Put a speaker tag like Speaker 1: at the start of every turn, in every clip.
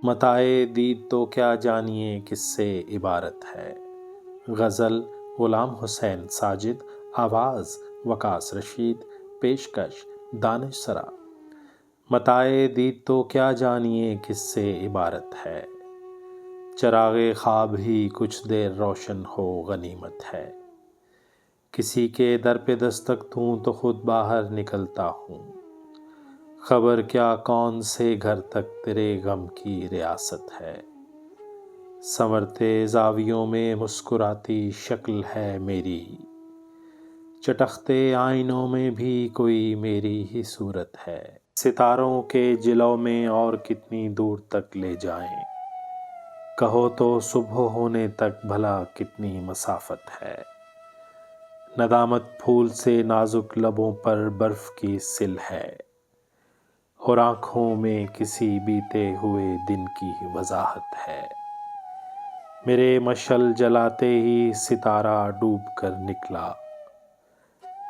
Speaker 1: متاع دید تو کیا جانیے کس سے عبارت ہے۔ غزل غلام حسین ساجد، آواز وقاص رشید، پیشکش دانش سرا۔ متاع دید تو کیا جانیے کس سے عبارت ہے، چراغ خواب ہی کچھ دیر روشن ہو غنیمت ہے۔ کسی کے در پہ دستک دوں تو خود باہر نکلتا ہوں، خبر کیا کون سے گھر تک تیرے غم کی ریاست ہے۔ سنورتے زاویوں میں مسکراتی شکل ہے میری، چٹختے آئینوں میں بھی کوئی میری ہی صورت ہے۔ ستاروں کے جلوہ میں اور کتنی دور تک لے جائیں، کہو تو صبح ہونے تک بھلا کتنی مسافت ہے۔ ندامت پھول سے نازک لبوں پر برف کی سل ہے، اور آنکھوں میں کسی بیتے ہوئے دن کی وضاحت ہے۔ میرے مشعل جلاتے ہی ستارہ ڈوب کر نکلا،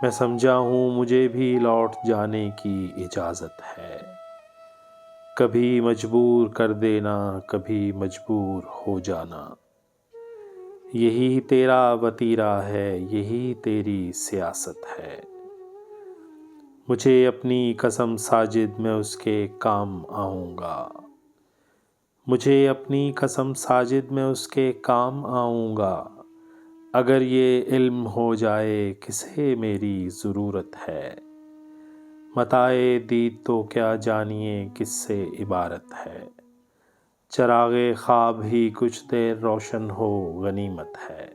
Speaker 1: میں سمجھا ہوں مجھے بھی لوٹ جانے کی اجازت ہے۔ کبھی مجبور کر دینا، کبھی مجبور ہو جانا، یہی تیرا وتیرہ ہے، یہی تیری سیاست ہے۔ مجھے اپنی قسم ساجد میں اس کے کام آؤں گا، مجھے اپنی قسم ساجد میں اس کے کام آؤں گا، اگر یہ علم ہو جائے کسے میری ضرورت ہے۔ متاع دید تو کیا جانیے کس سے عبارت ہے، چراغ خواب ہی کچھ دیر روشن ہو غنیمت ہے۔